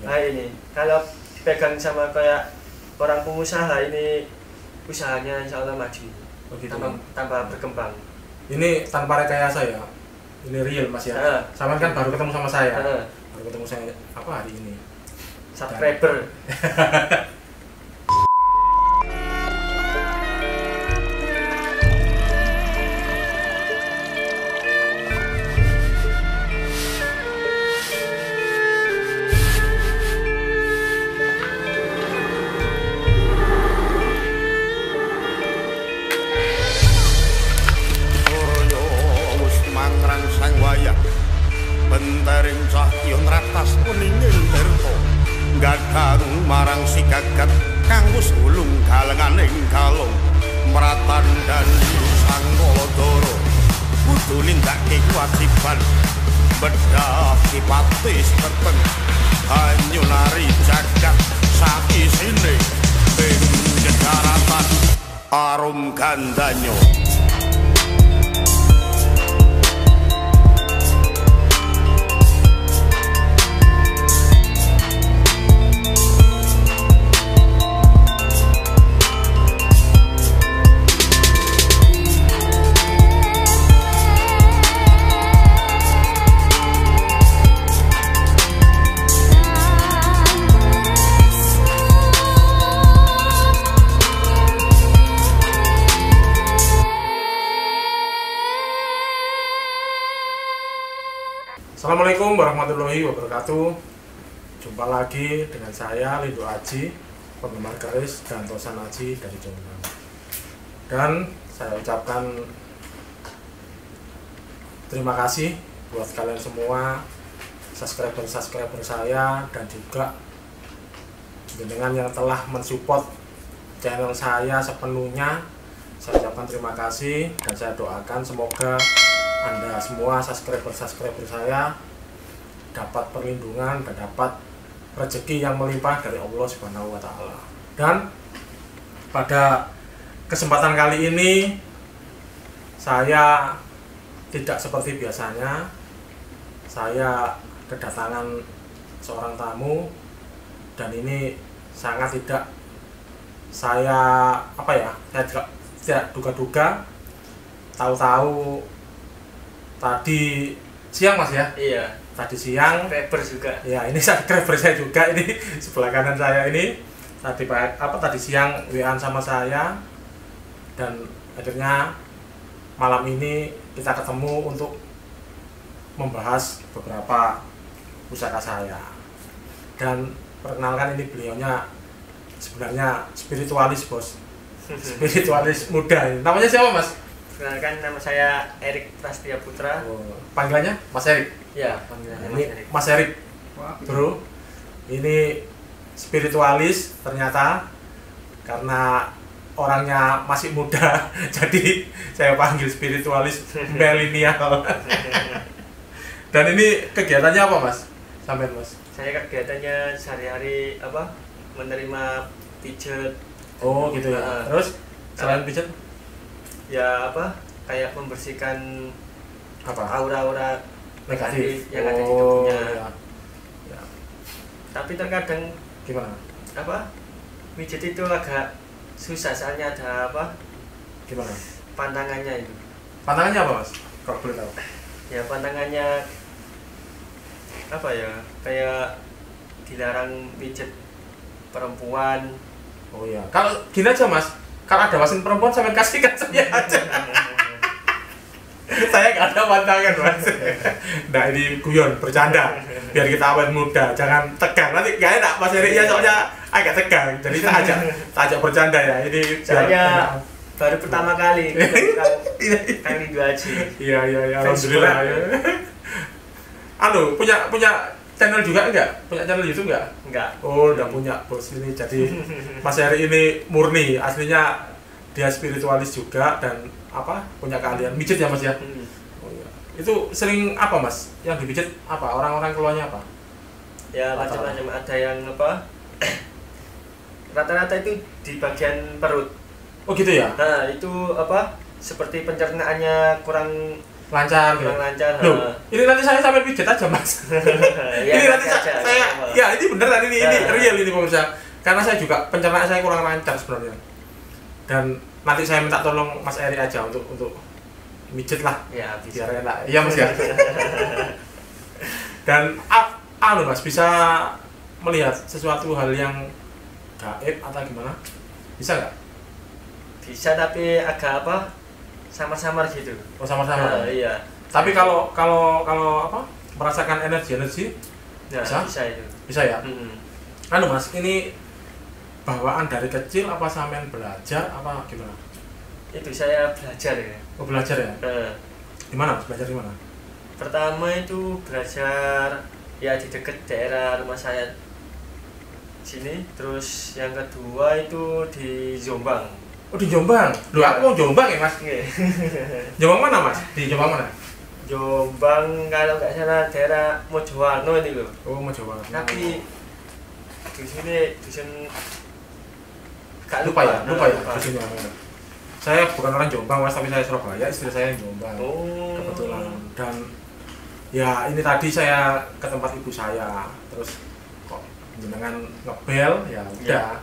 Nah ini kalau pegang sama kayak orang pengusaha ini usahanya insya Allah maju, Oh, gitu. tambah berkembang. Ini tanpa rekayasa ya, ini real Mas ya. Sama kan baru ketemu sama saya, baru ketemu saya hari ini. Subscriber. Bentaring cahya nratas kuninging tirta gadhang marang si gagat kanggo sulung galenganing kalong mratandani sang Baladara kudu nindakake kewajiban bedah kipati peteng banyu nari jagat sakisine ing jejaratan arum gandanyo. Assalamualaikum warahmatullahi wabarakatuh. Jumpa lagi dengan saya Lindo Aji, penggemar garis dan tosan Aji dari Jombang. Dan saya ucapkan terima kasih buat kalian semua subscriber saya dan juga dengan yang telah mensupport channel saya sepenuhnya. Saya ucapkan terima kasih dan saya doakan semoga Anda semua subscriber saya dapat perlindungan dan dapat rezeki yang melimpah dari Allah Subhanahu wa Ta'ala. Dan pada kesempatan kali ini saya tidak seperti biasanya. Saya kedatangan seorang tamu dan ini sangat tidak saya tidak duga-duga. Tahu-tahu tadi siang Mas ya? Iya. Tadi siang. Subscriber juga. Ya, ini subscriber saya juga, ini sebelah kanan saya ini. Tadi siang WA sama saya dan akhirnya malam ini kita ketemu untuk membahas beberapa pusaka saya. Dan perkenalkan, ini beliaunya sebenarnya spiritualis, Bos. Spiritualis muda. Namanya siapa, Mas? Perkenalkan, nama saya Erik Prastia Putra. Panggilannya Mas Erik? Ya, panggilannya Ini Mas Erik. Bro, ini spiritualis ternyata, karena orangnya masih muda jadi saya panggil spiritualis milenial. Dan ini kegiatannya apa Mas? Sampai Mas? Saya kegiatannya sehari-hari menerima pijat. Oh gitu ya. Terus selain pijat? Ya kayak membersihkan aura-aura negatif yang ada di tubuhnya. Ya. Tapi terkadang gimana? Pijat itu agak susah, soalnya ada Gimana? pantangannya itu. Pantangannya apa Mas? Kalau boleh tahu. Ya pantangannya kayak dilarang pijat perempuan. Oh iya. Kalau gini aja Mas, kalau ada wasin perempuan sampai kasihkan saya aja. Saya nggak ada pantangan Mas. Nah ini guyon, bercanda. Biar kita awet muda, jangan tegang. Nanti nggak enak Mas Erik ya, soalnya agak tegang. Jadi kita ajak bercanda ya. Ini soalnya baru pertama kali kali dua aja. Iya alhamdulillah. Punya channel juga enggak? Punya channel YouTube enggak? Enggak. Oh, udah punya Bos ini. Jadi Mas Erik ini murni, aslinya dia spiritualis juga dan punya keahlian mijit ya Mas ya. Oh iya. Itu sering Mas? Yang dipijit orang-orang keluarnya apa? Ya macam-macam, ada yang rata-rata itu di bagian perut. Oh gitu ya? Nah, itu seperti pencernaannya kurang lancar gitu. kurang lancar. Loh, ini nanti saya sampai pijet aja mas. Ya, Ini nanti aja. saya ya ini beneran ini Ya. real ini pemirsa. Karena saya juga pencernaan saya kurang lancar sebenarnya. Dan nanti saya minta tolong Mas Eri aja untuk mijet lah. Ya, bisa. Biar enak. Iya mas ya. Dan mas bisa melihat sesuatu hal yang gaib atau gimana? Bisa nggak? Bisa tapi agak apa? Samar-samar gitu. Oh sama-sama. Iya. Tapi kalau apa? Merasakan energi Ya, Bisa? bisa itu. bisa ya. Mm-mm. Anu mas, ini bawaan dari kecil apa sampean belajar apa gimana? Itu saya belajar ya. Oh belajar ya? Gimana mas? Belajar di mana? Pertama itu belajar ya di dekat daerah rumah saya sini. Terus yang kedua itu di Jombang. Oh di Jombang? Loh aku mau Jombang ya mas? Nggih. Jombang mana mas? Di Jombang mana? Jombang kalau nggak salah daerah Mojowarno ini loh. Oh mau Jombang. Tapi di sini dusun gak lupa ya? lupa. Di sini namanya. Saya bukan orang Jombang mas, tapi saya Surabaya, istri saya yang Jombang. Oh. Kebetulan. Dan ya ini tadi saya ke tempat ibu saya, terus kok jenengan ngebel, ya udah.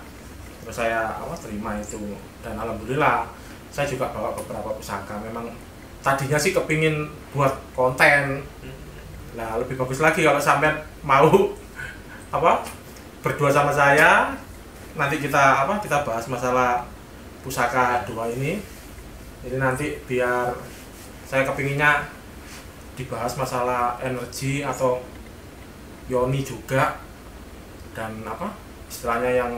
Terus saya terima itu, dan alhamdulillah saya juga bawa beberapa pusaka. Memang tadinya sih kepingin buat konten. Nah lebih bagus lagi kalau sampai mau berdua sama saya, nanti kita kita bahas masalah pusaka dua ini. Jadi nanti biar saya kepinginnya dibahas masalah energi atau yoni juga, dan istilahnya yang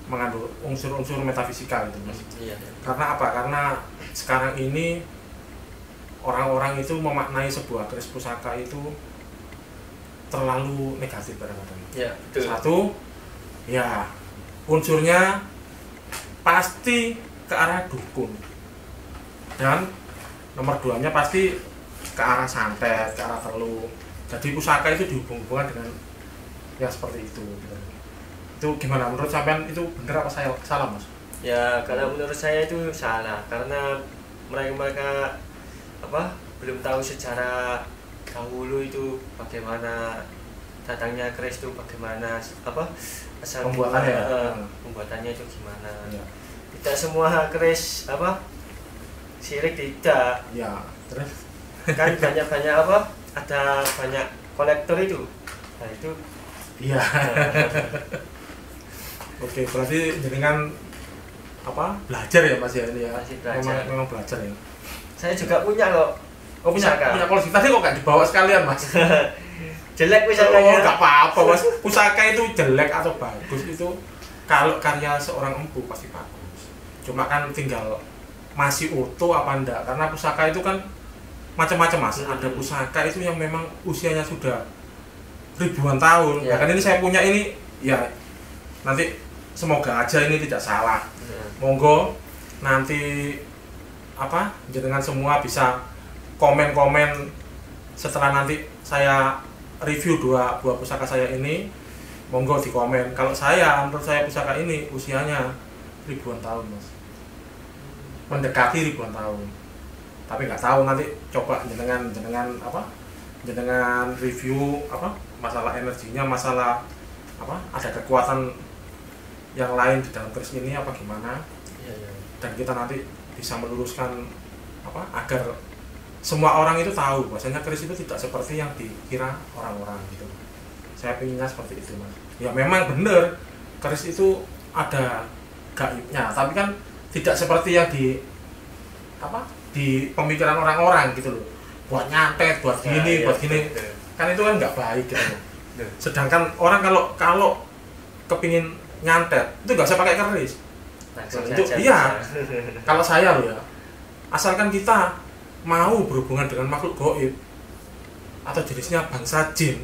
mengandung unsur-unsur metafisika gitu mas. Iya. Karena karena sekarang ini orang-orang itu memaknai sebuah keris pusaka itu terlalu negatif kadang-kadang. Iya, betul. Satu, ya unsurnya pasti ke arah dukun, dan nomor duanya pasti ke arah santet, ke arah telu. Jadi pusaka itu dihubung-hubungkan dengan yang seperti itu. Itu gimana menurut sampean, itu benar apa saya salah mas? Ya kalau menurut saya itu salah, karena mereka belum tahu sejarah dahulu itu bagaimana datangnya keris itu, bagaimana asal pembuatannya, pembuatannya itu gimana. Ya. Tidak semua keris sirik, tidak. Ya terus Kan banyak ada banyak kolektor itu. Nah itu iya. Oke, berarti jenengan belajar ya mas ya ini ya? Masih belajar. Memang belajar ya. saya juga punya kok. Oh punya Pusaka. koleksi, tadi kok nggak dibawa sekalian mas? Jelek Oh pusakanya. nggak apa-apa mas, pusaka itu jelek atau bagus itu kalau karya seorang empu pasti bagus. Cuma kan tinggal masih utuh apa enggak, karena pusaka itu kan macam-macam mas. Ada pusaka itu yang memang usianya sudah ribuan tahun. Ya. Bahkan ini saya punya ini ya, nanti semoga aja ini tidak salah. Monggo nanti jenengan semua bisa komen-komen setelah nanti saya review dua buah pusaka saya ini. Monggo di komen. Kalau menurut saya pusaka ini usianya ribuan tahun mas, mendekati ribuan tahun. Tapi nggak tahu, nanti coba jenengan review masalah energinya, masalah ada kekuatan yang lain di dalam keris ini apa gimana. Iya. Dan kita nanti bisa meluruskan agar semua orang itu tahu bahwasanya keris itu tidak seperti yang dikira orang-orang gitu. Saya pinginnya seperti itu mas. Ya memang benar keris itu ada gaibnya, tapi kan tidak seperti yang di pemikiran orang-orang gitu loh. Buat nyantet, buat gini, buat gini. Kan itu kan nggak baik gitu loh. Sedangkan orang kalau kepingin nyantet itu nggak usah pakai keris. Itu iya. Kalau saya loh ya, asalkan kita mau berhubungan dengan makhluk gaib atau jenisnya bangsa jin,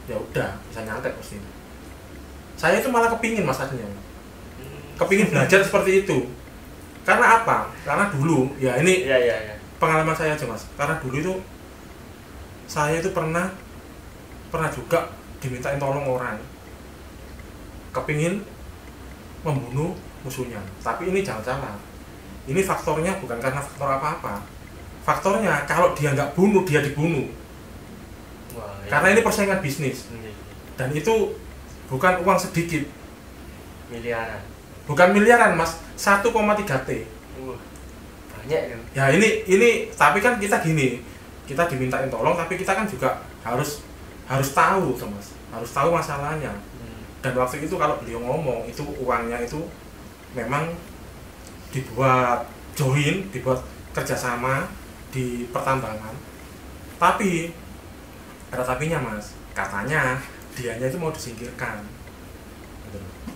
ya udah bisa nyantet pasti. Saya itu malah kepingin mas aslinya, kepingin belajar seperti itu. Karena apa? Karena dulu ya ini pengalaman saya aja mas. Karena dulu itu saya itu pernah juga dimintain tolong orang, kepingin membunuh musuhnya. Tapi ini jangan salah, ini faktornya bukan karena faktor apa-apa. faktornya kalau dia nggak bunuh, dia dibunuh. Wah, iya. Karena ini persaingan bisnis. Iya. Dan itu bukan uang sedikit. Miliaran. Bukan miliaran mas, 1,3 T. Banyak ya. Ya ini tapi kan kita gini, kita dimintain tolong tapi kita kan juga harus tahu tuh mas, harus tahu masalahnya. Dan waktu itu kalau beliau ngomong itu uangnya itu memang dibuat dibuat kerjasama di pertambangan. Tapi ada tapinya mas, katanya dianya itu mau disingkirkan.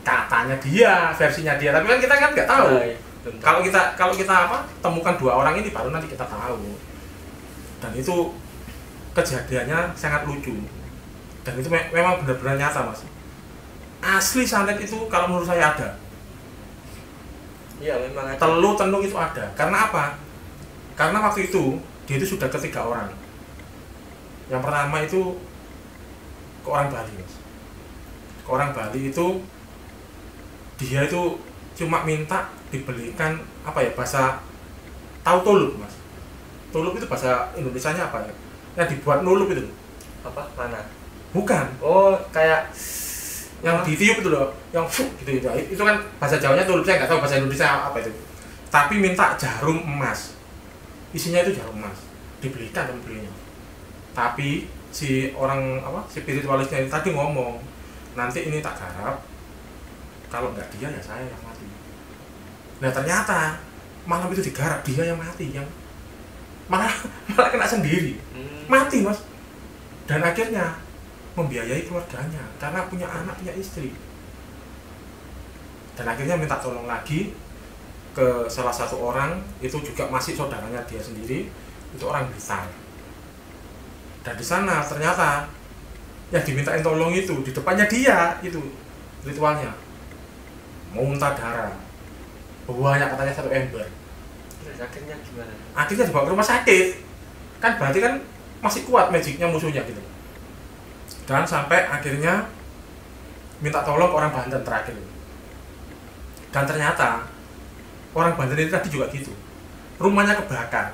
Katanya dia, versinya dia, tapi kan kita kan nggak tahu. Kalau kita temukan dua orang ini baru nanti kita tahu. Dan itu kejadiannya sangat lucu. Dan itu memang benar-benar nyata mas. Asli santet itu kalau menurut saya ada. Iya memang ada. Tenung itu ada. Karena apa? Karena waktu itu dia itu sudah ketiga orang. Yang pertama itu ke orang Bali mas. Ke orang Bali itu dia itu cuma minta dibelikan bahasa tahu tulup mas. Tulup itu bahasa Indonesianya apa ya? Yang dibuat nulup itu. Apa? Mana? Bukan. Oh kayak yang ditiup itu loh, yang gitu itu. Itu kan bahasa Jawanya tulup, saya nggak tahu bahasa Indonesia apa itu. Tapi minta jarum emas. Isinya itu jarum emas. Dibelikan sama belinya. Tapi si orang spiritualisnya tadi ngomong, nanti ini tak garap. Kalau nggak dia ya saya yang mati. Nah ternyata malam itu digarap, dia yang mati, yang malah kena sendiri, mati mas. Dan akhirnya membiayai keluarganya karena punya anak, punya istri. Dan akhirnya minta tolong lagi ke salah satu orang, itu juga masih saudaranya dia sendiri, itu orang Blitar. Dan di sana ternyata yang dimintain tolong itu di depannya dia, itu ritualnya muntah darah banyak, katanya 1 ember. Terus akhirnya gimana? Akhirnya dibawa ke rumah sakit. Kan berarti kan masih kuat magicnya musuhnya gitu. Dan sampai akhirnya minta tolong ke orang Banten terakhir. Dan ternyata orang Banten itu tadi juga gitu. Rumahnya kebakar.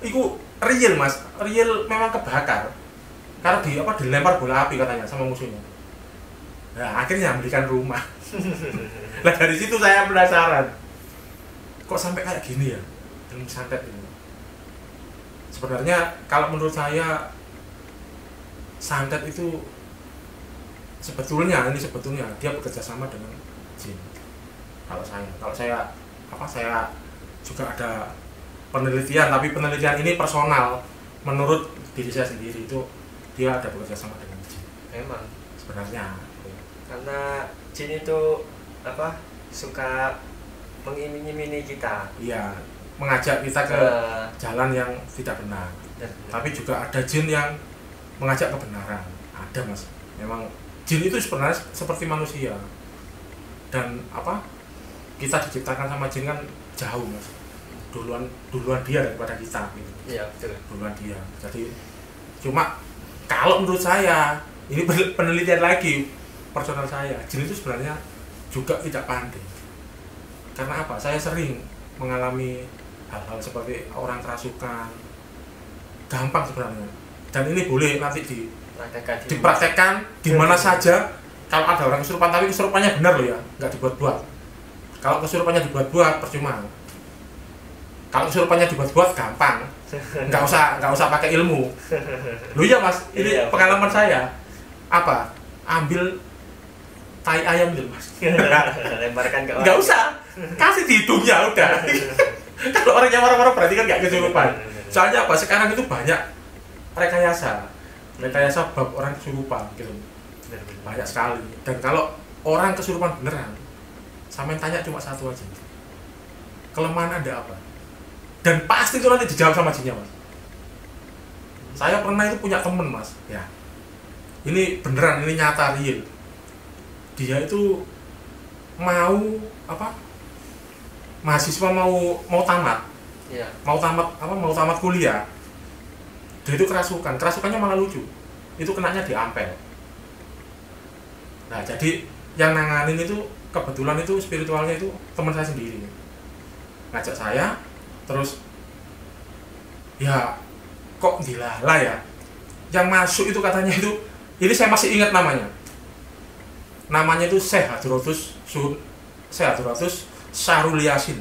Itu real mas, real memang kebakar. Karena dilempar bola api katanya sama musuhnya. Nah akhirnya belikan rumah. Nah dari situ saya penasaran, kok sampai kayak gini ya ilmu santet ini. Sebenarnya kalau menurut saya santet itu sebetulnya dia bekerja sama dengan jin. Kalau saya juga ada penelitian, tapi penelitian ini personal. Menurut diri saya sendiri itu dia ada bekerja sama dengan jin. Memang Sebenarnya. karena jin itu suka mengiming-imingi kita. Iya, mengajak kita ke jalan yang tidak benar. Tapi juga ada jin yang mengajak kebenaran. Ada mas. Memang jin itu sebenarnya seperti manusia. Dan kita diciptakan sama jin kan jauh mas. Duluan dia daripada kita gitu. Iya betul. Duluan dia. Jadi cuma kalau menurut saya ini penelitian lagi personal saya, jin itu sebenarnya juga tidak pandai. Karena apa? Saya sering mengalami hal-hal seperti orang kerasukan, gampang sebenarnya. Dan ini boleh nanti dipraktekkan di mana saja. Kalau ada orang kesurupan, tapi kesurupannya benar loh ya, nggak dibuat-buat. Kalau kesurupannya dibuat-buat percuma. Kalau kesurupannya dibuat-buat gampang, nggak usah pakai ilmu. Loh iya mas, ini pengalaman saya. Ambil tai ayam gitu mas. Lemparkan ke orang. Nggak usah, kasih di hidungnya udah. Kalau orangnya marah-marah berarti kan nggak kesurupan. Soalnya sekarang itu banyak rekayasa bab orang kesurupan gitu. Banyak sekali. Dan kalau orang kesurupan beneran, sama yang tanya cuma satu aja. Kelemahan Anda apa? Dan pasti itu nanti dijawab sama jinnya mas. Saya pernah itu punya temen mas, ya. Ini beneran, ini nyata real. Dia itu mau mahasiswa mau tamat. Iya. Mau tamat kuliah. Dia itu kerasukannya malah lucu. Itu kenanya di ampel. Nah, jadi yang nanganin itu kebetulan itu spiritualnya itu teman saya sendiri. Ngajak saya, terus ya kok dilala ya. Yang masuk itu katanya itu, ini saya masih ingat namanya itu Syekh Hadratus Syahrul Yasin.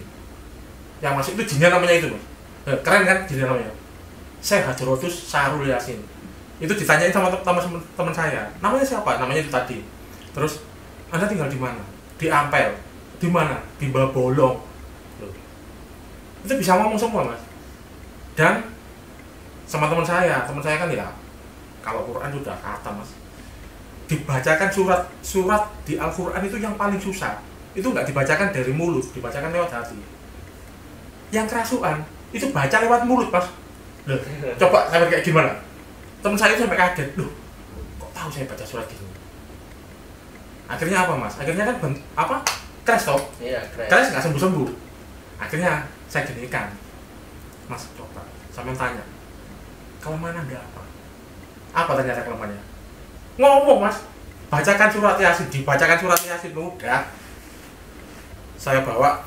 Yang masuk itu jinnya namanya itu, keren kan jinnya namanya, Syekh Hadratus Syahrul Yasin. Itu ditanyain sama teman saya, namanya siapa? Namanya itu tadi. Terus, Anda tinggal di mana? Di Ampel. Di mana? Di Babolong. Loh. Itu bisa ngomong semua, Mas. Dan sama teman saya kan ya, kalau Quran sudah kata, Mas, dibacakan surat di Al-Quran itu yang paling susah. Itu nggak dibacakan dari mulut, dibacakan lewat hati. Yang kerasukan itu baca lewat mulut, Mas. Loh, coba sampai kayak gimana? Teman saya itu sampai kaget, loh, kok tahu saya baca surat gini? Akhirnya apa, Mas? Akhirnya kan crash toh? Iya, Crash nggak sembuh-sembuh. Akhirnya saya ginikan, Mas, coba sampai tanya, kelemahan Anda apa? Apa ternyata kelemahannya? Ngomong, Mas, bacakan surat Yasin, dibacakan surat Yasin, udah. Saya bawa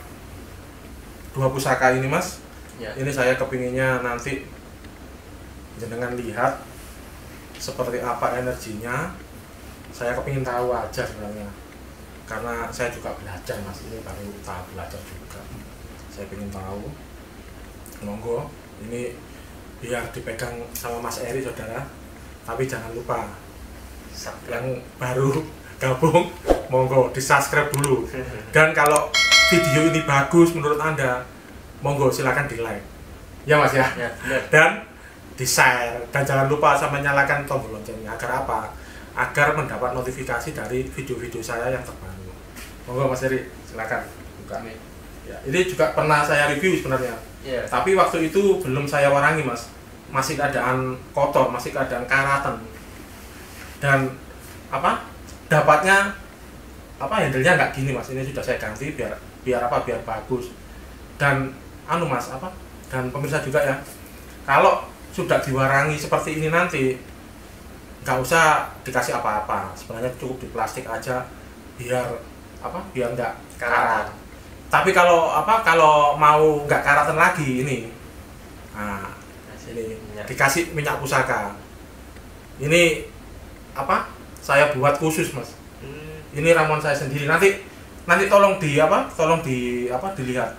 2 pusaka ini, Mas. Ya. Ini saya kepinginnya nanti jenengan lihat seperti apa energinya. Saya kepingin tahu aja sebenarnya, karena saya juga belajar, Mas. Ini baru tahap belajar juga. Saya pengen tahu. Monggo, ini biar dipegang sama Mas Eri, saudara. Tapi jangan lupa, yang baru gabung, monggo di subscribe dulu. Dan kalau video ini bagus menurut Anda, monggo silakan di like, ya Mas ya, dan di share, dan jangan lupa sama nyalakan tombol loncengnya. Agar apa? Agar mendapat notifikasi dari video-video saya yang terbaru. Monggo Mas Eri, silakan buka. Ya, ini juga pernah saya review sebenarnya, tapi waktu itu belum saya warangi, Mas. Masih keadaan kotor, masih keadaan karatan, dan dapatnya handle-nya nggak gini, Mas. Ini sudah saya ganti biar bagus. Dan Mas, dan pemirsa juga ya, kalau sudah diwarangi seperti ini nanti nggak usah dikasih apa-apa, sebenarnya cukup di plastik aja biar nggak karat. Tapi kalau mau nggak karatan lagi, ini dikasih minyak pusaka. Ini saya buat khusus, Mas. Ini ramuan saya sendiri. Nanti tolong dilihat.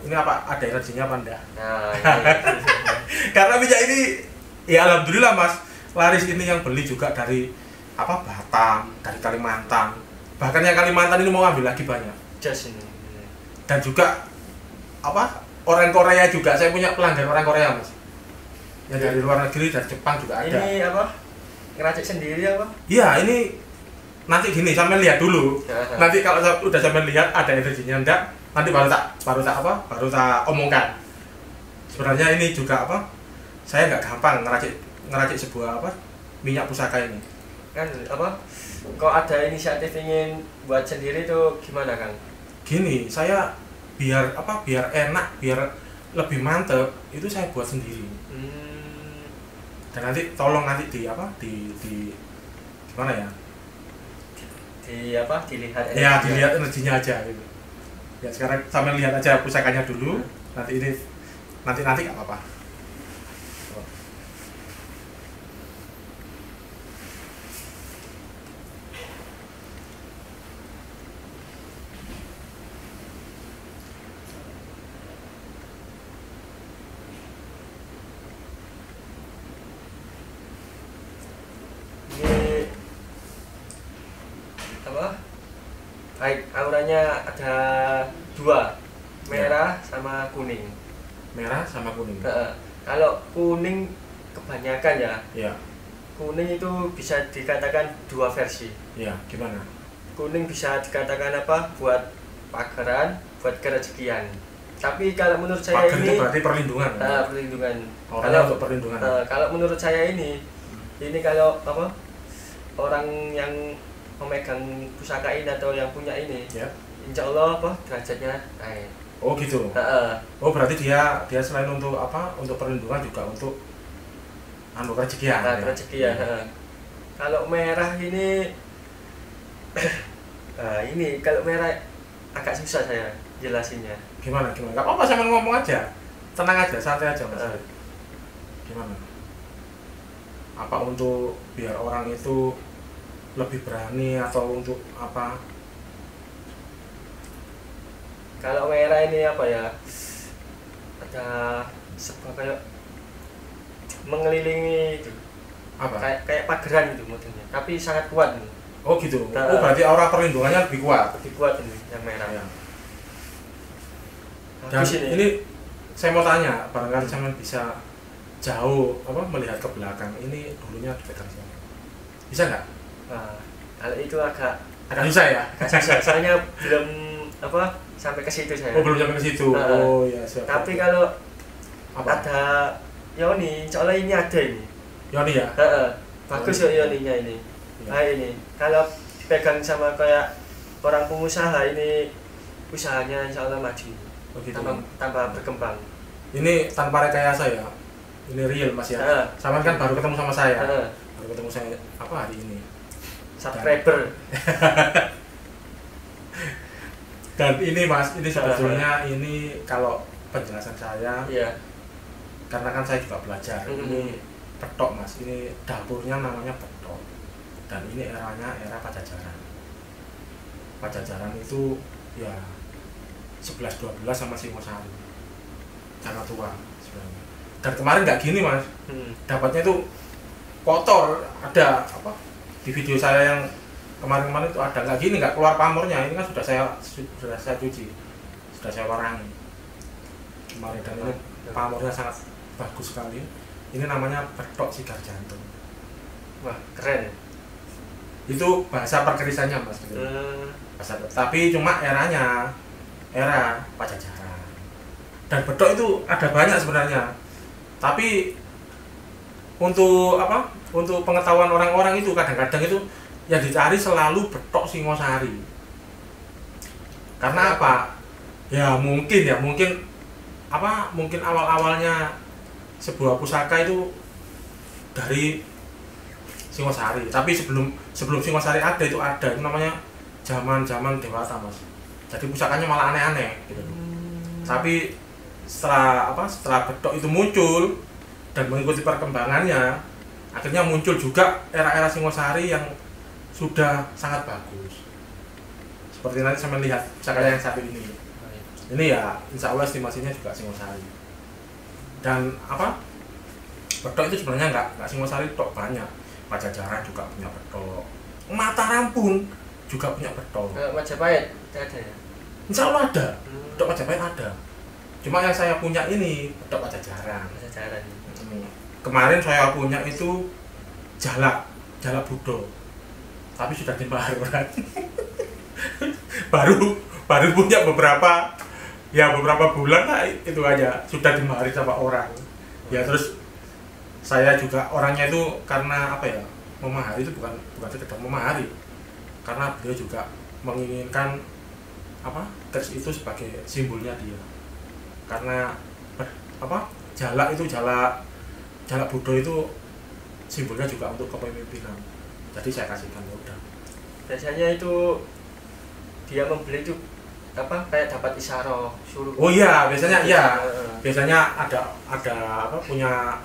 Ini ada energinya apa enggak? Nah, Karena minyak ini ya alhamdulillah, Mas. Laris ini yang beli juga dari Batam, dari Kalimantan. Bahkan yang Kalimantan ini mau ambil lagi banyak. Jas ini. Dan juga orang Korea juga. Saya punya pelanggan orang Korea, Mas. Yang dari luar negeri, dari Jepang juga ada. Ini ngeracik sendiri apa? Iya, ini nanti gini, sampai lihat dulu. Nanti kalau udah sampai lihat ada energinya enggak, nanti baru tak omongkan. Sebenarnya ini juga saya nggak gampang ngeracik sebuah minyak pusaka ini. Kan kok ada inisiatif ingin buat sendiri tuh gimana, Kang? Gini, saya biar enak, biar lebih mantep, itu saya buat sendiri. Dan nanti tolong di gimana ya? Dilihat energinya. Ya, dilihat energinya aja gitu. Ya, sekarang sampai lihat aja pusakanya dulu. Nanti nggak apa-apa. Baik, auranya ada 2, merah sama kuning. Merah sama kuning. Kalau kuning kebanyakan ya. Kuning itu bisa dikatakan 2 versi. Ya, gimana? Kuning bisa dikatakan buat pagaran, buat kerejekian. Tapi kalau menurut saya pagar ini berarti perlindungan. Perlindungan. Untuk perlindungan. Kalau menurut saya ini kalau orang yang memegang pusaka ini atau yang punya ini, insya Allah derajatnya naik. Oh gitu. Oh berarti dia selain untuk untuk perlindungan juga untuk kerejekian. Kerejekian. Kalau merah ini, kalau merah agak susah saya jelasinnya. Gimana? Gak apa-apa, sambil ngomong aja, tenang aja, santai aja Mas. gimana? Apa untuk biar orang itu lebih berani atau untuk apa? Kalau merah ini apa ya, ada sebuah kayak mengelilingi itu, Apa? kayak pageran gitu modelnya, tapi sangat kuat ini. Oh gitu. Oh berarti aura perlindungannya lebih kuat. Lebih kuat ini yang merah. Ya. Dan Bagus ini saya mau tanya, barangkali saya bisa jauh apa melihat ke belakang, ini dulunya dipegang siapa? Bisa nggak? Nah, kalau itu agak Susah ya? susah, soalnya belum apa sampai ke situ saya. Oh belum sampai ke situ. Oh ya siap. Tapi kalau apa? ada Yoni, soalnya ini ada ini. Yoni ya? Bagus ya Yoninya ini. Ya. Nah ini, kalau dipegang sama kayak orang pengusaha ini, usahanya insya Allah maju. Oh, gitu. Tambah berkembang. Ini tanpa rekayasa ya? Ini real mas ya? Sama kan baru ketemu sama saya. Baru ketemu saya apa hari ini? Subscriber. Dan ini mas, ini sebetulnya ini kalau penjelasan saya, Iya. karena kan saya juga belajar. Ini petok mas, ini dapurnya namanya petok. Dan ini eranya era Pajajaran. Pajajaran itu ya 11-12 sama Singosari. Sangat tua sebenarnya. Dan kemarin nggak gini mas, dapatnya itu kotor. Ada apa di video saya yang kemarin-kemarin itu ada nggak gini, nggak keluar pamornya. Ini kan sudah saya cuci, sudah saya warangi kemarin, dan ini pamornya sangat bagus sekali. Ini namanya petok sigar jantung. Wah keren. Itu bahasa perkerisannya mas. Bahasa, tapi cuma era Pajajaran. Dan bedok itu ada banyak sebenarnya. Tapi untuk apa? Untuk pengetahuan orang-orang itu kadang-kadang itu yang dicari selalu bedok Singosari. Karena apa? Ya mungkin apa? Mungkin awal-awalnya sebuah pusaka itu dari Singosari. Tapi sebelum Singosari ada itu namanya zaman Dewata mas. Jadi pusakanya malah aneh-aneh gitu. Tapi setelah bedok itu muncul dan mengikuti perkembangannya, akhirnya muncul juga era-era Singosari yang sudah sangat bagus. Seperti nanti saya melihat pusaka yang satu ini. Ini ya insya Allah estimasinya juga Singosari. Dan apa? Bedok itu sebenarnya nggak Singosari tok, banyak. Pajajaran juga punya bedok. Mataram pun juga punya bedok. Majapahit ada ya? Insya Allah ada. Bedok Majapahit ada. Cuma yang saya punya ini bedok Pajajaran. Kemarin saya punya itu jalak Budo. Tapi sudah dimaharkan. baru punya beberapa bulan lah, itu aja sudah dimahari sama orang. Ya terus saya juga orangnya itu karena apa ya, memahari itu bukan sekedar memahari, karena beliau juga menginginkan apa, keris itu sebagai simbolnya dia. Karena apa, jalak Budo itu simbolnya juga untuk kepemimpinan. Jadi saya kasihkan, ya udah. Biasanya itu dia membeli itu apa, kayak dapat isyarah suruh. Oh iya, biasanya iya. Biasanya ada apa, punya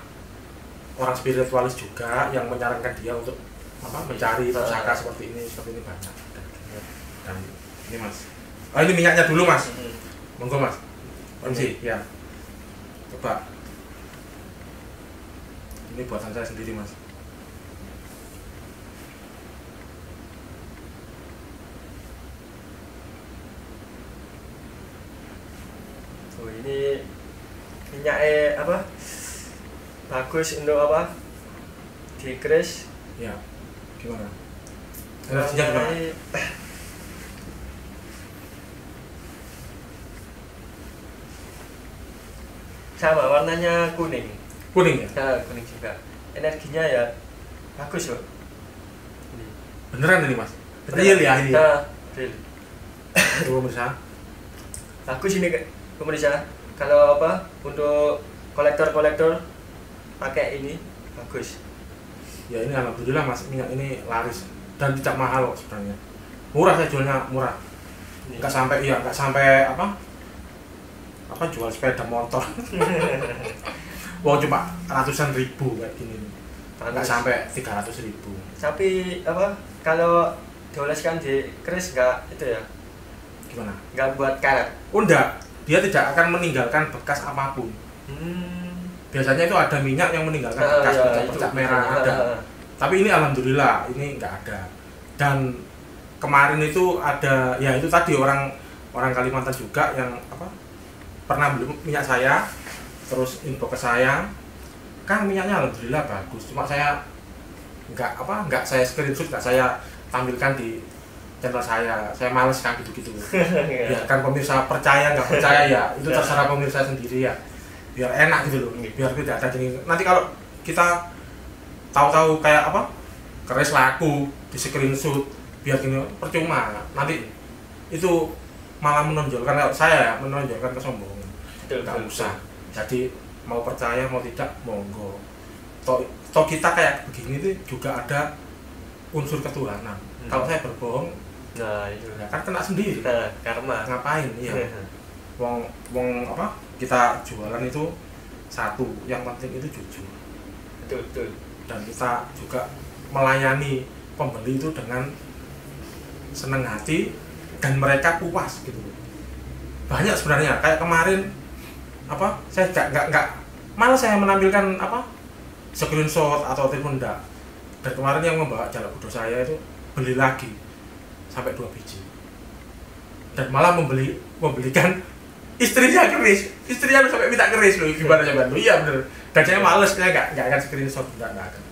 orang spiritualis juga yang menyarankan dia untuk apa, mencari pusaka seperti ini banyak. Dan ini mas, ini minyaknya dulu mas. Monggo mas. Permisi, ya. Coba. Ini buatan saya sendiri mas. Oh ini minyaknya apa? Bagus untuk apa? Di keris. Ya. Gimana? Energinya gimana? Sama, warnanya kuning. Kuning ya? Ya, kuning juga. Energinya ya bagus loh. Beneran ini mas? Real ya ini? Real. Coba pemirsa. Bagus ini pemirsa. Kalau apa, untuk kolektor pakai ini bagus. Ya ini alhamdulillah mas, minyak ini laris dan tidak mahal kok sebenarnya. Murah, saya jualnya murah. Nggak sampai apa jual sepeda motor. Wong cuma ratusan ribu kayak gini. Nggak Bagus. sampai 300.000. Tapi apa kalau dioleskan di keris nggak itu ya, Gimana? nggak buat karet. Oh enggak, dia tidak akan meninggalkan bekas apapun. Biasanya itu ada minyak yang meninggalkan bekas bercak merah ada. Tapi ini alhamdulillah ini nggak ada. Dan kemarin itu ada, ya itu tadi orang Kalimantan juga yang apa pernah beli minyak saya, terus info ke saya, Kang minyaknya alhamdulillah bagus. Cuma saya nggak saya screenshot, nggak saya tampilkan di channel saya males kan gitu-gitu. Ya kan pemirsa percaya nggak percaya ya itu terserah pemirsa sendiri ya, biar enak gitu loh, biar tidak ada gini. Nanti kalau kita tahu-tahu kayak apa keris laku di screenshot biar gini percuma, nanti itu malah menonjolkan, kalau saya ya menonjolkan kesombongan. Nggak usah. Jadi mau percaya mau tidak monggo. Toh kita kayak begini tuh juga ada unsur keturunan. Kalau saya berbohong, Nah itu ya kan kena sendiri. karma. Ngapain? Iya. Wong apa? Kita jualan itu satu, yang penting itu jujur. Betul. Dan kita juga melayani pembeli itu dengan senang hati dan mereka puas gitu. Banyak sebenarnya kayak kemarin apa? Saya nggak malah saya menampilkan apa? Screenshot atau telepon enggak. Dan kemarin yang membawa jalak kudo saya itu beli lagi sampai 2 biji. Dan malah membelikan istrinya keris. Istrinya sampai minta keris loh. Gimana coba? Iya bener. Dan saya males, saya nggak akan screenshot, nggak akan.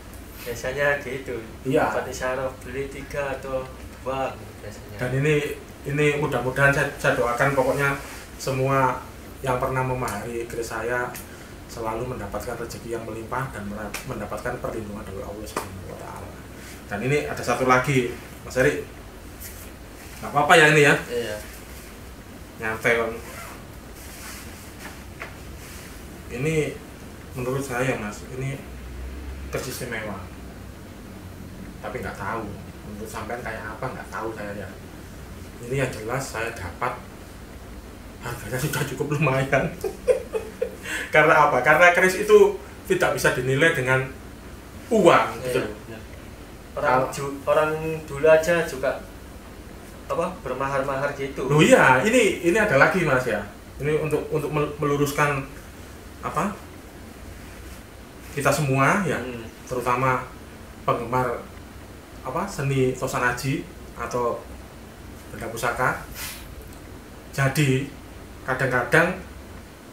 Biasanya gitu. Iya. Dapat isyarah beli 3 atau 2 biasanya. Dan ini mudah-mudahan saya doakan pokoknya semua yang pernah memahari keris saya selalu mendapatkan rezeki yang melimpah dan mendapatkan perlindungan dari Allah Subhanahu wa taala. Dan ini ada satu lagi, Mas Eri. Nggak apa-apa ya ini ya. Iya. Nyantel. Ini menurut saya Mas, ini keris istimewa. Tapi nggak tahu menurut sampean kayak apa, nggak tahu saya ya. Ini yang jelas saya dapat harganya sudah cukup lumayan. Karena apa? Karena keris itu tidak bisa dinilai dengan uang gitu. Iya. Orang dulu aja juga apa bermahar-mahar gitu. Loh iya, ini ada lagi Mas ya. Ini untuk meluruskan apa? Kita semua ya, terutama penggemar apa seni tosanaji atau benda pusaka. Jadi kadang-kadang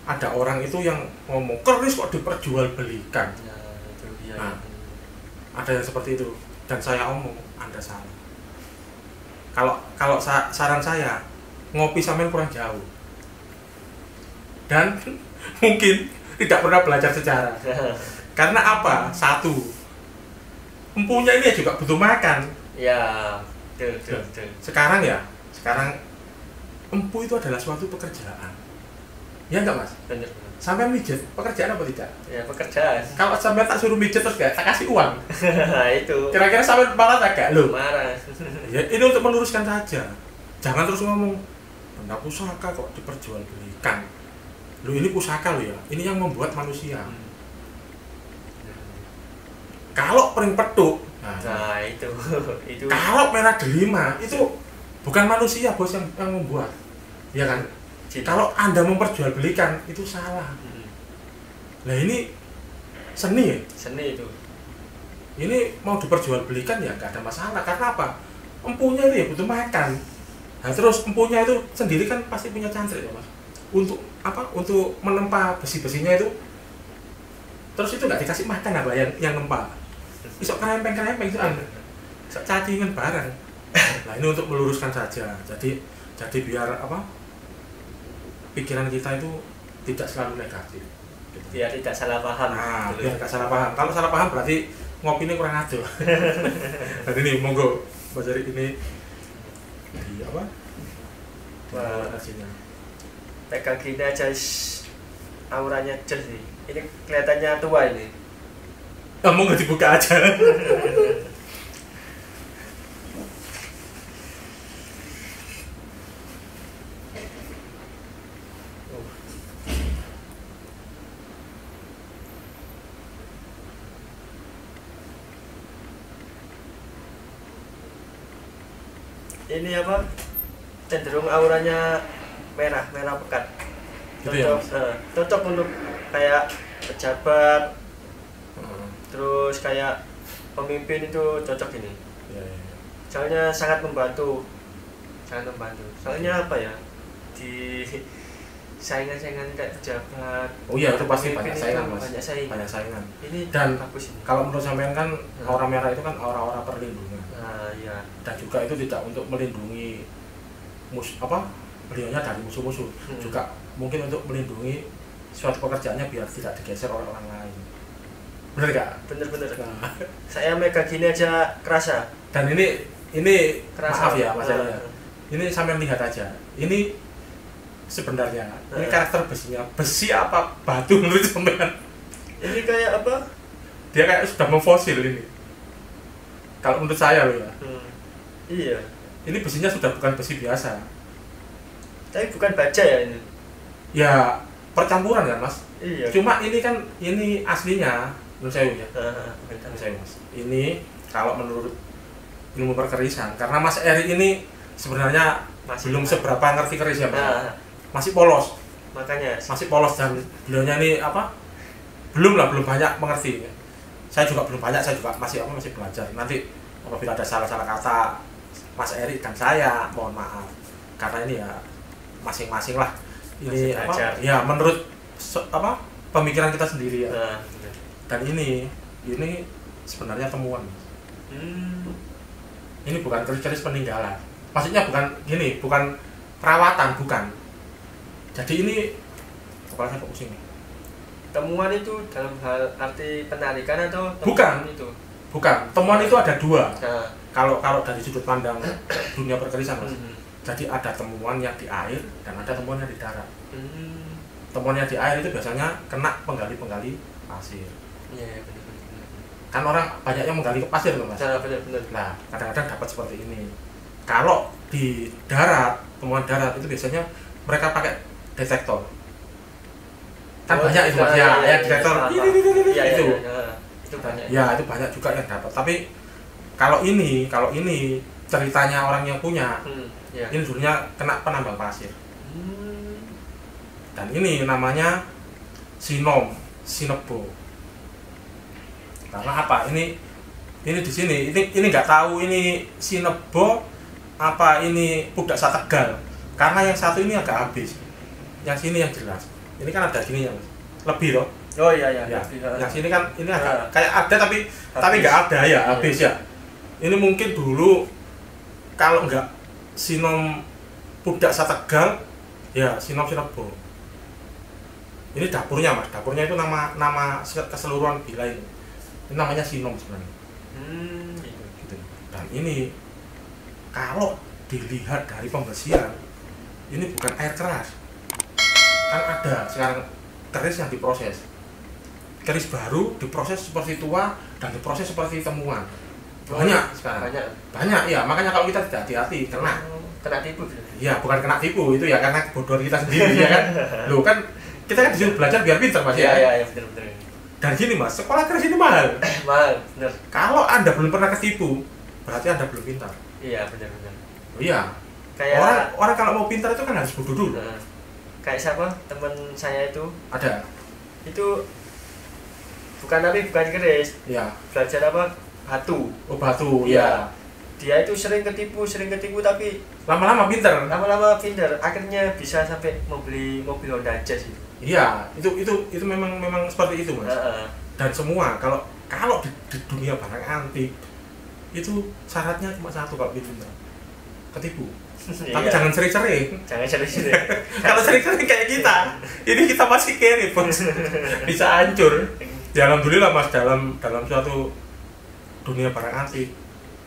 ada orang itu yang ngomong keris kok diperjualbelikan. Ya, itu dia. Nah, ada yang seperti itu dan saya omong Anda salah. Kalau saran saya ngopi sampean kurang jauh dan mungkin tidak pernah belajar sejarah. Karena apa? Satu, empunya ini juga butuh makan. Ya, betul. Sekarang empu itu adalah suatu pekerjaan. Ya enggak Mas? Bener. Sampai mijet, pekerjaan apa tidak? Ya pekerjaan. Kalau sampai tak suruh mijet terus gak, tak kasih uang. Itu. Kira-kira sampai marah agak loh. Marah. Ya, ini untuk meluruskan saja. Jangan terus ngomong benda pusaka kok diperjualbelikan. Loh ini pusaka loh ya. Ini yang membuat manusia. Kalau pering petuk, Nah, itu. kalau merah delima itu bukan manusia bos yang membuat. Ya kan? Kalau Anda memperjualbelikan itu salah. Nah ini seni ya? Seni itu. Ini mau diperjualbelikan ya nggak ada masalah. Karena apa? Empunya itu ya butuh makan. Nah terus empunya itu sendiri kan pasti punya cangkrik ya Mas. Untuk apa? Untuk menempa besi-besinya itu. Terus itu nggak dikasih makan apa yang nempa. Isok kerempeng itu Anda. Cacingan barang. Nah ini untuk meluruskan saja. Jadi biar apa? Pikiran kita itu tidak selalu negatif. Biar tidak salah paham. Nah, biar nggak salah paham. Kalau salah paham berarti ngopi ini kurang aduh. Dan ini monggo Mas Eri ini di apa? Wah, hasilnya. pegang gini aja auranya jas nih. Ini kelihatannya tua ini. Monggo dibuka aja. ini apa cenderung auranya merah pekat. Gitu ya, Cocok untuk kayak pejabat, terus kayak pemimpin itu cocok ini. Ya. Soalnya sangat membantu. Soalnya apa ya, di saingan-saingan kayak pejabat. Oh iya, itu pasti pemimpin banyak saingan, Mas. Banyak saingan. Ini Dan bagus ini. kalau menurut sampean kan aura merah itu kan aura-aura perlindungan. Nah, iya. Dan juga itu tidak untuk melindungi beliaunya dari musuh-musuh, juga mungkin untuk melindungi suatu pekerjaannya biar tidak digeser oleh orang lain. Bener gak? Bener. Nah. Saya mega gini aja kerasa. Dan ini Kerasa. maaf ya Mas ya. Ini sampean lihat aja. Ini sebenarnya ini karakter besinya. Besi apa batu menurut sampean? Ini kayak apa? Dia kayak sudah memfosil ini. Kalau menurut saya loh ya. Iya. Ini besinya sudah bukan besi biasa. Tapi bukan baja ya ini. Ya percampuran kan Mas. Iya. Cuma ini kan ini aslinya menurut saya ya. Menurut saya Mas. Ini kalau menurut ilmu perkerisan, karena Mas Eri ini sebenarnya belum seberapa ngerti keris ya Mas. Masih polos. Makanya masih polos dan beliaunya ini belum banyak mengerti. Saya juga belum banyak, saya juga masih belajar. Nanti apabila ada salah-salah kata Mas Eri dan saya, mohon maaf. Karena ini ya masing-masing lah. Ini ya menurut pemikiran kita sendiri ya. Dan ini sebenarnya temuan. Ini bukan keris peninggalan. Maksudnya bukan perawatan, bukan. Jadi ini kepala saya kok pusing. Temuan itu dalam hal arti penarikan atau bukan itu? Bukan. Temuan itu ada dua. Nah. Kalau dari sudut pandang dunia perkerisan Mas. Jadi ada temuan yang di air dan ada temuan yang di darat. Temuan yang di air itu biasanya kena penggali-penggali pasir. Iya, benar. Kan orang banyak yang menggali ke pasir loh Mas. Benar. Nah, kadang-kadang dapat seperti ini. Kalau di darat, temuan darat itu biasanya mereka pakai detektor. Kan banyak itu Mas. Ya, detektor. Itu. Itu banyak. Ya, itu banyak juga yang dapat. Tapi kalau ini ceritanya orang yang punya. Ini dulunya kena penambang pasir. Dan ini namanya sinebo. Karena apa? Ini di sini. Ini nggak tahu ini sinebo apa ini pudak sategal. Karena yang satu ini agak habis. Yang sini yang jelas. Ini kan ada gini ya, Mas. Lebih loh. Oh iya. Ya. Yang sini kan ini agak kayak ada tapi nggak ada ya, habis ya. Ini mungkin dulu kalau nggak sinom pudak sategal, ya sinom sinebo. Ini dapurnya Mas. Dapurnya itu nama keseluruhan bila ini. Ini namanya sinom sebenarnya. Gitu. Dan ini kalau dilihat dari pembersihan, ini bukan air keras. Kan ada sekarang keris yang diproses. Keris baru diproses seperti tua dan diproses seperti temuan. Banyak sekarang. Banyak ya, makanya kalau kita tidak hati-hati kena tipu. Iya, bukan kena tipu, itu ya karena kebodohan kita sendiri ya kan. Loh kan kita kan disuruh belajar biar pintar Mas ya. Iya, benar. Dan gini Mas, sekolah keris ini mahal. Mahal, benar. Kalau Anda belum pernah ketipu, berarti Anda belum pintar. Iya, benar. Oh iya. Kayak orang kalau mau pintar itu kan harus bodoh dulu. Kayak siapa? Teman saya itu. Ada. Itu bukan keris. Iya. Belajar apa? Batu. Oh, batu. Iya. Dia itu sering ketipu tapi lama-lama pintar. Akhirnya bisa sampai membeli mobil Honda Jazz itu. Iya, itu memang seperti itu Mas. Dan semua kalau di dunia barang antik itu syaratnya cuma satu kalau pintar. Ketipu. Tapi jangan sering-sering. Kalau sering-sering kayak kita, ini kita masih kere Bos. Bisa hancur. Ya alhamdulillah Mas dalam suatu dunia barang antik,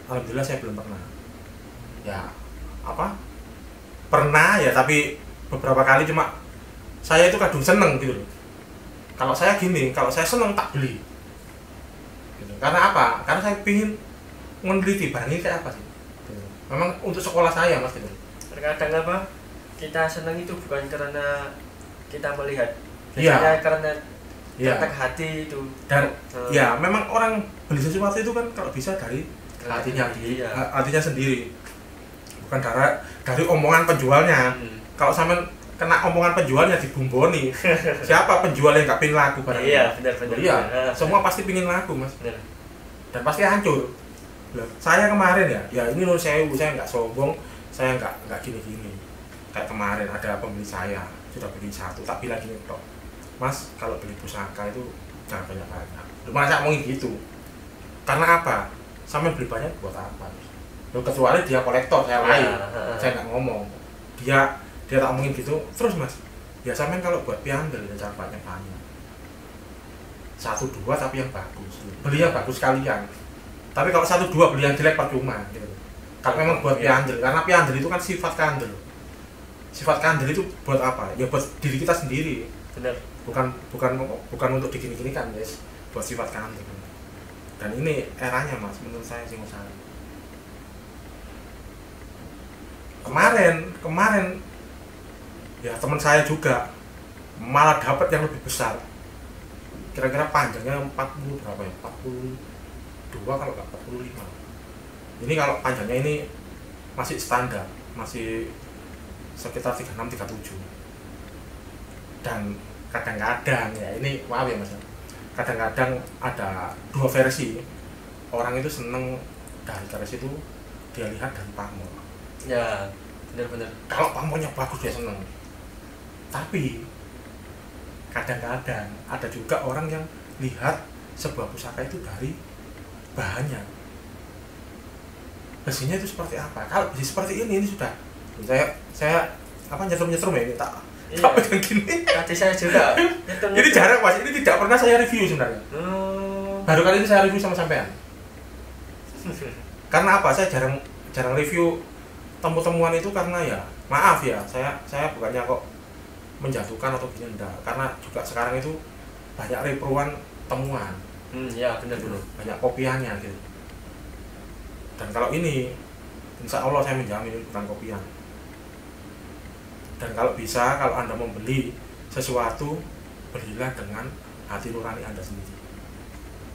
alhamdulillah saya belum pernah. Ya, pernah ya, tapi beberapa kali cuma saya itu kadung seneng gitu loh. Kalau saya seneng tak beli. Gitu. Karena apa? Karena saya pingin meneliti barang ini kayak apa sih. Gitu. Memang untuk sekolah saya Mas gitu. Terkadang kita seneng itu bukan karena kita melihat. Biasanya karena tertek hati itu. Dan ya memang orang beli sesuatu itu kan kalau bisa dari hatinya sendiri. bukan dari omongan penjualnya. Kalau sampean kena omongan penjualnya dibumboni, siapa penjual yang nggak pingin laku barang? Iya, benar. Iya, semua pasti pingin laku mas. Benar. Dan pasti hancur. Loh, saya kemarin ya ini loh saya nggak sombong, saya nggak gini-gini. Kayak kemarin ada pembeli saya sudah beli satu, tak bilang gini toh, mas kalau beli pusaka itu jangan banyak-banyak. Cuma saya ngomongin gitu. Karena apa? Sampai beli banyak buat apa? Loh, kecuali dia kolektor, saya lain, saya nggak ngomong. Dia tak ngomongin gitu, terus mas, ya sampean kalau buat piandel ya jangan banyak-banyak. 1-2 tapi yang bagus, beli yang bagus sekalian. Tapi kalau 1-2 beli yang jelek percuma gitu. Kalau memang buat piandel, karena piandel itu kan sifat kandel. Sifat kandel itu buat apa? Ya buat diri kita sendiri. Benar. Bukan untuk digini-ginikan, guys. Buat sifat kandel. Dan ini eranya mas, menurut saya Singosari. Kemarin ya teman saya juga malah dapat yang lebih besar. Kira-kira panjangnya 40 berapa ya? 42 kalau nggak 45. Ini kalau panjangnya ini masih standar, masih sekitar 36-37. Dan kadang-kadang ya ini maaf ya mas, kadang-kadang ada 2 versi. Orang itu seneng dari versi itu dia lihat dari pamor. Ya, benar. Kalau pamornya bagus dia seneng. Tapi kadang-kadang ada juga orang yang lihat sebuah pusaka itu dari bahannya. Besinya itu seperti apa? Kalau besi seperti ini sudah. Saya nyetrum ya ini tak pegang gini. Tadi saya juga Ini jarang mas, ini tidak pernah saya review sebenarnya. Baru kali ini saya review sama sampean. Karena apa? Saya jarang review temu-temuan itu karena ya maaf ya, saya bukannya kok menjatuhkan atau gini enggak, karena juga sekarang itu banyak reproan temuan. Ya benar. Banyak kopiannya gitu. Dan kalau ini insya Allah saya menjamin ini bukan kopian. Dan kalau bisa, kalau Anda membeli sesuatu, belilah dengan hati nurani Anda sendiri.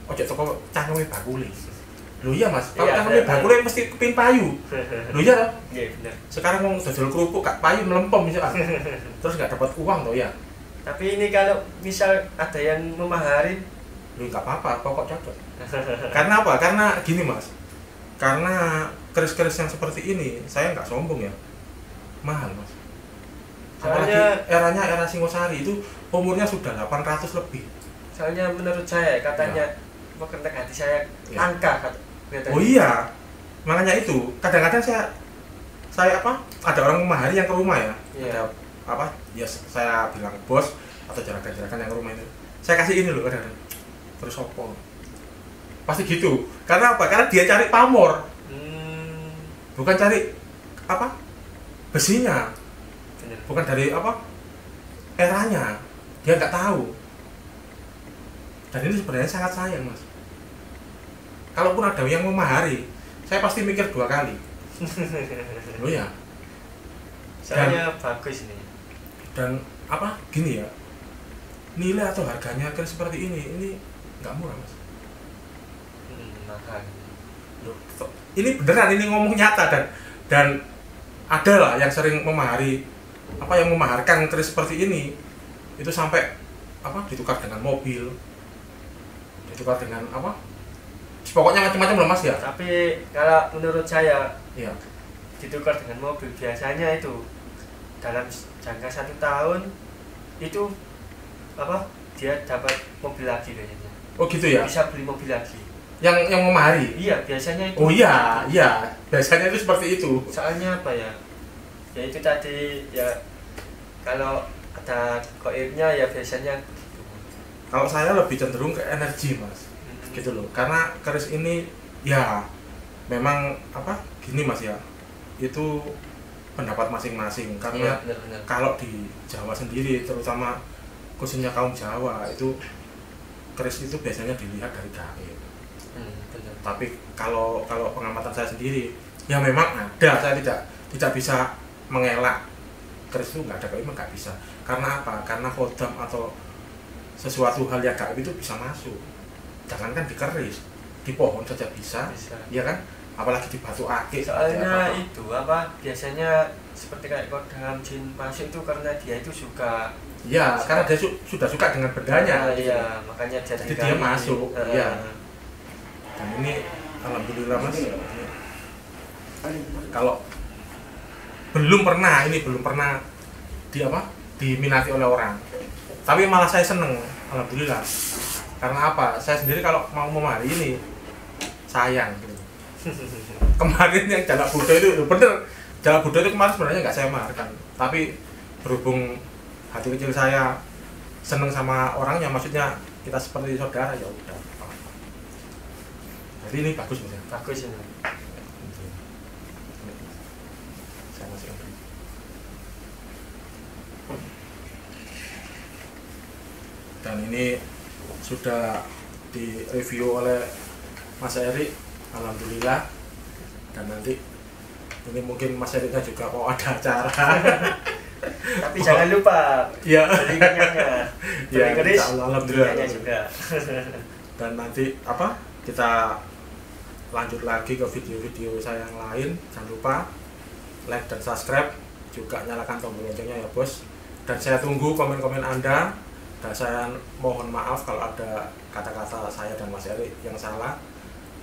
Ojo toko cangkeme bakule. Lho iya mas, kalau cangkeme bakule mesti kepin payu. Lho iya toh? Iya benar. Sekarang mau dodol kerupuk gak payu melempem misalkan. Terus gak dapat uang toh ya. Tapi ini kalau misal ada yang memahari, Lho gak apa-apa, pokok cocok. Karena apa? Karena gini mas, karena keris-keris yang seperti ini, saya nggak sombong ya, mahal mas. Apalagi eranya era Singosari itu umurnya sudah 800 lebih. Soalnya menurut saya katanya mengenai hati saya langka. Oh iya, makanya itu kadang-kadang saya ada orang memahari yang ke rumah ya. Ada ya saya bilang bos atau jarakan-jarakan yang ke rumah itu, saya kasih ini loh kadang-kadang. Terus opo? Pasti gitu. Karena apa? Karena dia cari pamor. Bukan cari besinya. Bukan dari eranya. Dia nggak tahu. Dan ini sebenarnya sangat sayang mas. Kalaupun ada yang memahari, saya pasti mikir 2 kali. Oh ya. Soalnya bagus ini. Dan gini ya, nilai atau harganya keris seperti ini nggak murah mas. Ini beneran, ini ngomong nyata dan ada lah yang sering memahari yang memaharkan keris seperti ini itu sampai ditukar dengan mobil, ditukar dengan pokoknya macam-macam lah mas ya. Tapi kalau menurut saya ya, ditukar dengan mobil biasanya itu dalam jangka 1 tahun itu dia dapat mobil lagi kayaknya. Oh gitu ya, bisa beli mobil lagi yang memahari. Iya biasanya itu. Oh iya biasanya itu seperti itu. Soalnya apa ya itu tadi ya, kalau ada koirnya ya biasanya gitu. Kalau saya lebih cenderung ke energi mas, gitu loh. Karena keris ini ya memang gini mas ya, itu pendapat masing-masing. Karena benar. Kalau di Jawa sendiri, terutama khususnya kaum Jawa, itu keris itu biasanya dilihat dari gaib. Tapi kalau pengamatan saya sendiri ya memang ada, saya tidak bisa mengelak keris itu nggak ada gaib, nggak bisa. Karena apa? Karena khodam atau sesuatu hal yang gaib itu bisa masuk. Jangankan di keris, di pohon saja bisa. Ya kan? apalagi di batu akik soalnya itu apa biasanya seperti kayak kodam jin masuk itu karena dia itu suka iya karena dia sudah suka dengan bendanya iya makanya jadi dia masuk iya dan ini alhamdulillah mas kalau belum pernah diminati oleh orang, tapi malah saya seneng alhamdulillah. Karena apa? Saya sendiri kalau mau memari ini sayang gitu. Kemarin yang Jalak Buddha itu bener, Jalak Buddha itu kemarin sebenarnya nggak saya marahkan, tapi berhubung hati kecil saya seneng sama orangnya, maksudnya kita seperti saudara ya udah. Jadi ini bagus mas ya? Bagus ini. Saya masih dan ini sudah direview oleh Mas Erik, alhamdulillah. Dan nanti ini mungkin Mas Eriknya juga mau ada acara. Tapi jangan lupa ya beli minyaknya, beli keris, alhamdulillah juga. Dan nanti apa kita lanjut lagi ke video-video saya yang lain. Jangan lupa like dan subscribe, juga nyalakan tombol loncengnya ya bos. Dan saya tunggu komen-komen Anda. Dan saya mohon maaf kalau ada kata-kata saya dan Mas Erik yang salah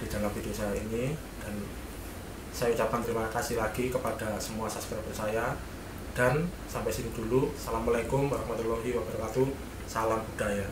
di dalam video saya ini. Dan saya ucapkan terima kasih lagi kepada semua subscriber saya. Dan sampai sini dulu. Assalamualaikum warahmatullahi wabarakatuh. Salam budaya.